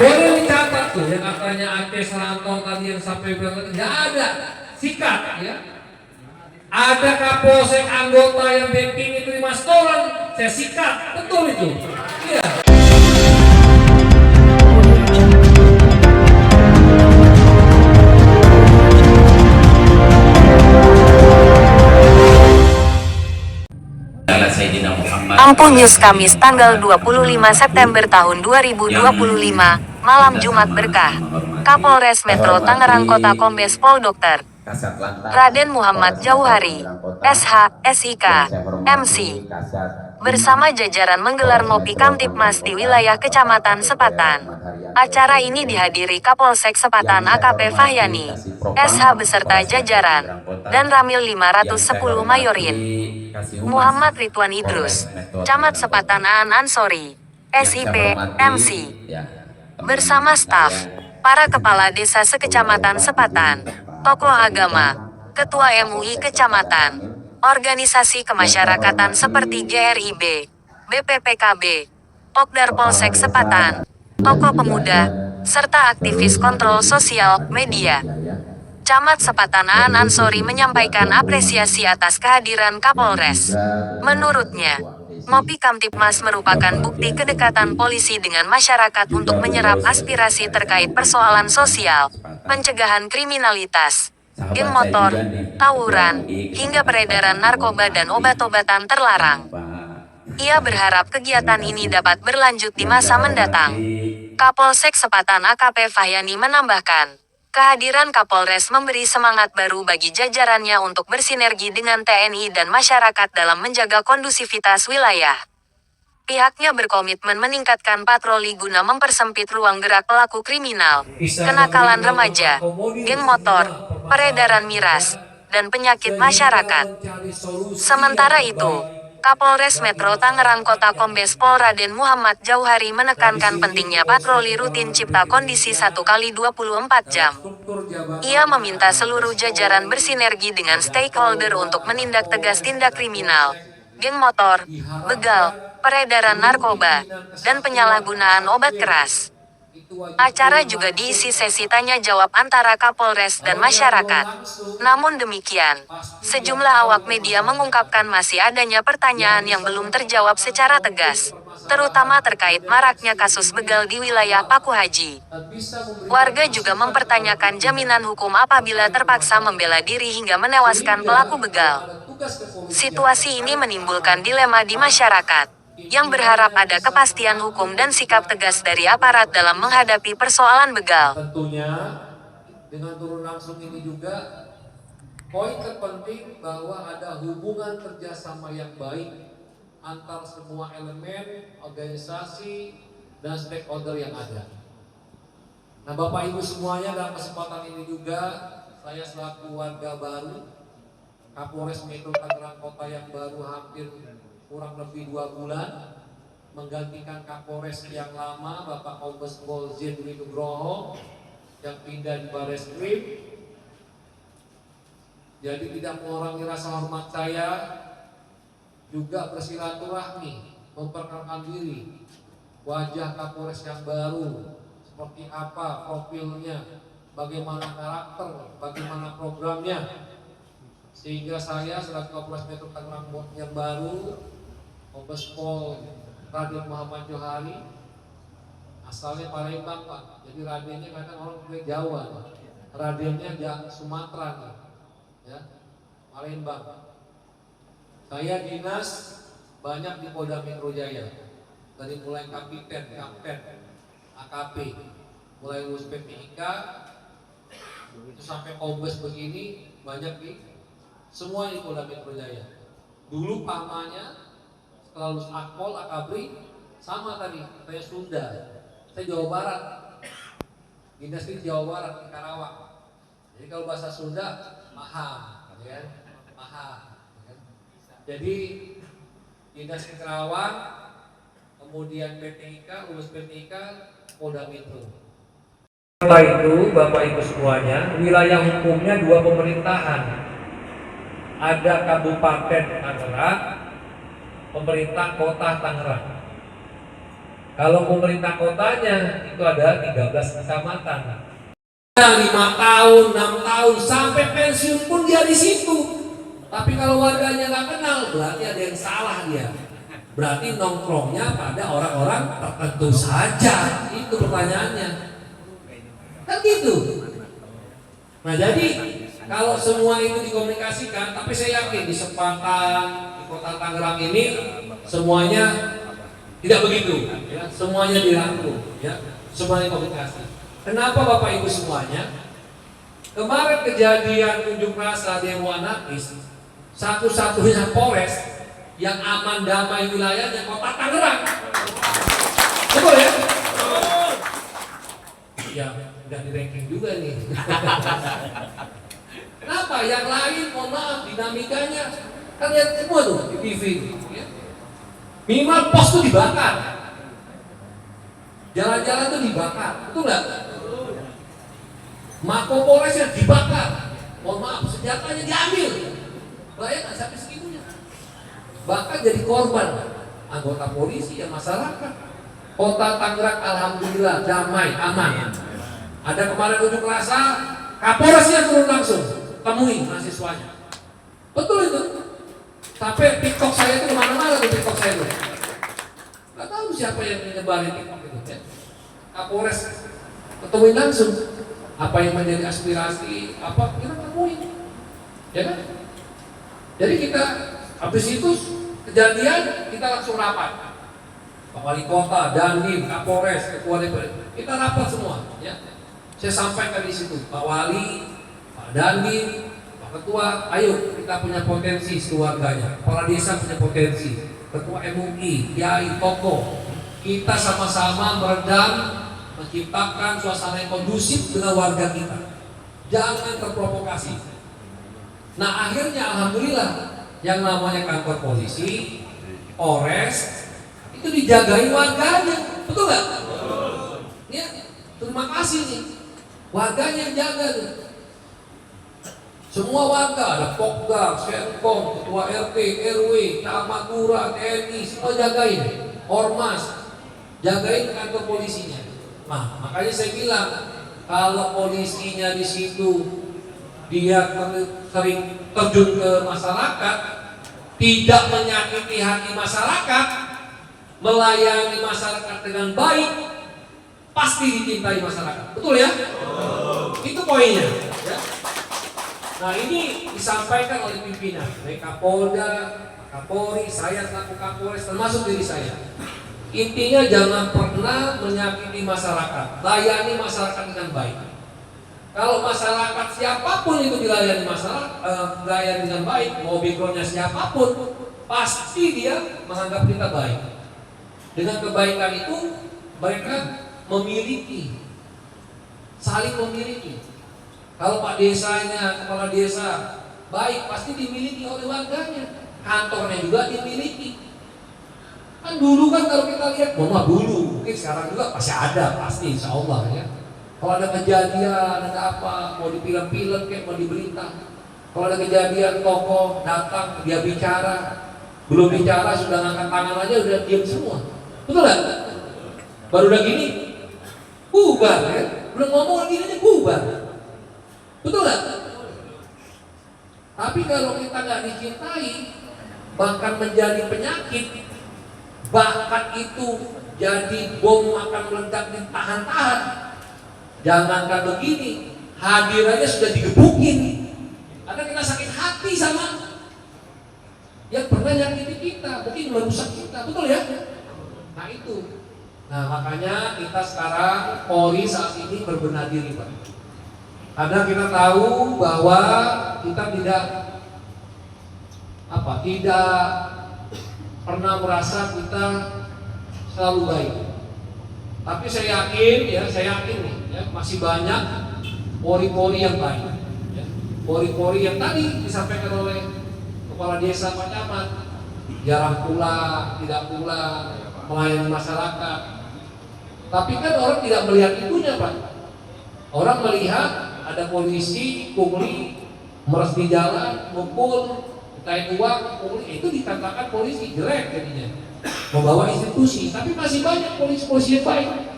Boleh dicatat tuh yang katanya Aceh Seranto tadi yang sampai bilang nggak ada sikat ya. Ada Kapolsek anggota yang backing itu 5 setoran, saya sikat, betul itu. Iya. Ampuh News Kamis tanggal 25 September tahun 2025, malam Jumat berkah. Kapolres Metro Tangerang Kota Kombes Pol Dr. Raden Muhammad Jauhari, SH, SIK, MC, bersama jajaran menggelar ngopi Kamtipmas di wilayah Kecamatan Sepatan. Acara ini dihadiri Kapolsek Sepatan AKP Fahyani, SH beserta jajaran, dan Ramil 510 Mayorin, Muhammad Ridwan Idrus, Camat Sepatan Aan Ansori, SIP, MC, bersama staf, para kepala desa sekecamatan Sepatan, tokoh agama, ketua MUI kecamatan, organisasi kemasyarakatan seperti GRIB, BPPKB, Pokdar Polsek Sepatan, tokoh pemuda, serta aktivis kontrol sosial media. Camat Sepatan Aan Ansori menyampaikan apresiasi atas kehadiran Kapolres. Menurutnya, ngopi Kamtipmas merupakan bukti kedekatan polisi dengan masyarakat untuk menyerap aspirasi terkait persoalan sosial, pencegahan kriminalitas, geng motor, tawuran, hingga peredaran narkoba dan obat-obatan terlarang. Ia berharap kegiatan ini dapat berlanjut di masa mendatang. Kapolsek Sepatan AKP Fahyani menambahkan, kehadiran Kapolres memberi semangat baru bagi jajarannya untuk bersinergi dengan TNI dan masyarakat dalam menjaga kondusivitas wilayah. Pihaknya berkomitmen meningkatkan patroli guna mempersempit ruang gerak pelaku kriminal, kenakalan remaja, geng motor, peredaran miras, dan penyakit masyarakat. Sementara itu, Kapolres Metro Tangerang Kota Kombes Pol Raden Muhammad Jauhari menekankan pentingnya patroli rutin cipta kondisi 1x24 jam. Ia meminta seluruh jajaran bersinergi dengan stakeholder untuk menindak tegas tindak kriminal, geng motor, begal, peredaran narkoba, dan penyalahgunaan obat keras. Acara juga diisi sesi tanya jawab antara Kapolres dan masyarakat. Namun demikian, sejumlah awak media mengungkapkan masih adanya pertanyaan yang belum terjawab secara tegas, terutama terkait maraknya kasus begal di wilayah Paku Haji. Warga juga mempertanyakan jaminan hukum apabila terpaksa membela diri hingga menewaskan pelaku begal. Situasi ini menimbulkan dilema di masyarakat, yang berharap ada kepastian hukum dan sikap tegas dari aparat dalam menghadapi persoalan begal. Tentunya dengan turun langsung ini juga poin terpenting bahwa ada hubungan kerjasama yang baik antar semua elemen, organisasi, dan stakeholder yang ada. Nah, Bapak Ibu semuanya, dalam kesempatan ini juga saya selaku warga baru Kapolres Metro Tangerang Kota yang baru hampir kurang lebih 2 bulan menggantikan Kapolres yang lama Bapak Kombes Pol Zedwi Nugroho yang pindah di Bareskrim. Jadi tidak mengurangi rasa hormat saya, juga bersilaturahmi, memperkenalkan diri wajah Kapolres yang baru, seperti apa profilnya, bagaimana karakter, bagaimana programnya, sehingga saya selaku Kapolres Metro Tangerang yang baru, Kombes Pol Raden Muhammad Jauhari, asalnya Palembang Pak, jadi Radennya kadang orang dari Jawa, Radennya Sumatera, ya, Palembang. Saya dinas banyak di Polda Metro Jaya, dari mulai kapiten, kapten, AKP, mulai lulus PPIK, itu sampai kombes begini banyak di semua di Polda Metro Jaya. Dulu pamanya setelah lulus Akpol, Akabri, sama tadi, saya Sunda, saya Jawa Barat, dinas di Jawa Barat, di Karawang. Jadi kalau bahasa Sunda, maham, ya, maham. Ya. Jadi dinas di Karawang, kemudian PTIK, lulus PTIK, Polda Metro. Setelah itu, Bapak Ibu semuanya, wilayah hukumnya 2 pemerintahan. Ada Kabupaten Tangerang, pemerintah Kota Tangerang. Kalau pemerintah kotanya itu ada 13 kecamatan. 5 tahun, 6 tahun sampai pensiun pun dia di situ. Tapi kalau warganya nggak kenal, berarti ada yang salah dia. Berarti nongkrongnya pada orang-orang tertentu saja. Itu pertanyaannya. Kan gitu. Nah jadi kalau semua itu dikomunikasikan, tapi saya yakin di Sepatan, di Kota Tangerang ini semuanya tidak begitu, ya. Semuanya dirangkul, ya. Semuanya komunikasi. Kenapa Bapak Ibu semuanya? Kemarin kejadian unjuk rasa demo anarkis, satu-satunya Polres yang aman damai wilayahnya Kota Tangerang. Betul ya? Ya, nggak di ranking juga nih. Kenapa? Yang lain, mohon maaf, dinamikanya kan lihat semua tuh di TV, ya. Minimal pos tuh dibakar, jalan-jalan tuh dibakar, betul nggak? Mako Polresnya dibakar, mohon maaf, senjatanya diambil. Bayangkan sampai segitunya. Bahkan jadi korban anggota polisi dan masyarakat. Kota Tangerang alhamdulillah damai, aman. Ada kemarin unjuk rasa, Kapolresnya turun langsung temui mahasiswanya. Betul itu. Sampai TikTok saya itu kemana-mana tuh TikTok saya itu. Gak tahu siapa yang menyebarin TikTok itu. Ya. Kapolres ketemuin langsung. Apa yang menjadi aspirasi, apa kita temuin. Ya kan? Jadi kita habis itu kejadian kita langsung rapat. Pak Wali Kota, Dandim, Kapolres, Ketua DPR, kita rapat semua. Ya. Saya sampaikan di situ, Pak Wali, Pak Dandim, Pak Ketua, ayo kita punya potensi keluarganya. Kepala desa punya potensi, Ketua MUI, Kiai, tokoh. Kita sama-sama meredam, menciptakan suasana yang kondusif dengan warga kita. Jangan terprovokasi. Nah akhirnya alhamdulillah yang namanya kantor polisi, Polres itu dijagain warganya, betul nggak? Ya, terima kasih nih, warganya yang jaga tuh. Semua warga ada Pokda, Senkom, Ketua RT, RW, Camat, Lurah, TNI, semua jagain. Ormas, jagain kantor polisinya. Nah, makanya saya bilang kalau polisinya di situ dia sering terjun ke masyarakat, tidak menyakiti hati masyarakat, melayani masyarakat dengan baik, pasti dicintai masyarakat. Betul ya? Itu poinnya. Ya. Nah ini disampaikan oleh pimpinan, baik Kapolda, Kapolri, saya selaku Kapolres, termasuk diri saya. Intinya jangan pernah menyakiti masyarakat, layani masyarakat dengan baik. Kalau masyarakat siapapun itu dilayani dilayani dengan baik, mau backgroundnya siapapun, pasti dia menganggap kita baik. Dengan kebaikan itu mereka memiliki, saling memiliki. Kalau Pak Desanya, kepala desa baik, pasti dimiliki oleh warganya. Kantornya juga dimiliki. Kan dulu kan kalau kita lihat, dulu, mungkin sekarang juga pasti ada, pasti insya Allah ya. Kalau ada kejadian, ada apa, mau di film-film kayak mau di berita. Kalau ada kejadian tokoh datang, dia bicara, belum bicara sudah ngangkat tangan aja udah diam semua. Betul nggak? Baru udah gini, bubar ya. Belum ngomong lagi aja bubar. Betul nggak? Tapi kalau kita nggak dicintai, bahkan menjadi penyakit, bahkan itu jadi bom akan meledak ditahan-tahan. Jangankan begini, hadirannya sudah digebukin. Karena kita sakit hati sama yang pernah nyakiti kita, mungkin merusak kita, betul ya? Nah itu. Nah makanya kita sekarang Polri saat ini berbenah diri Pak. Karena kita tahu bahwa kita tidak pernah merasa kita selalu baik. Tapi saya yakin nih, ya, masih banyak polri-polri yang baik. Ya. Polri-polri yang tadi disampaikan oleh kepala desa Pak Camat, jarang pulang, tidak pulang, melayani masyarakat. Tapi kan orang tidak melihat itunya Pak. Orang melihat ada polisi, pungli, meres di jalan, mukul, mintain uang, pungli, itu dikatakan polisi jelek jadinya. membawa institusi, tapi masih banyak polisi-polisi yang baik.